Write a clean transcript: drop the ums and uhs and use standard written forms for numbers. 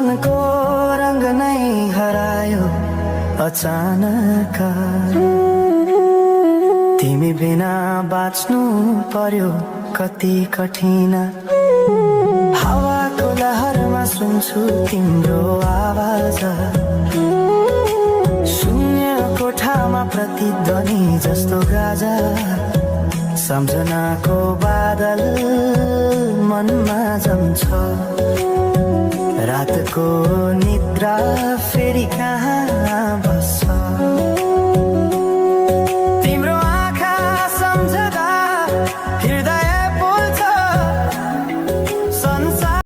मनको रंग नै हरायो अचानक। तिमी बिना बाँच्नु पर्यो कति कठिन। हावाको लहरमा सुन्छु तिम्रो आवाज। शून्य कोठामा प्रतिध्वनि जस्तो गाजा। सम्झनाको बादल मनमा जम्छ। रातको निद्रा फेरि कहाँ बस्छ।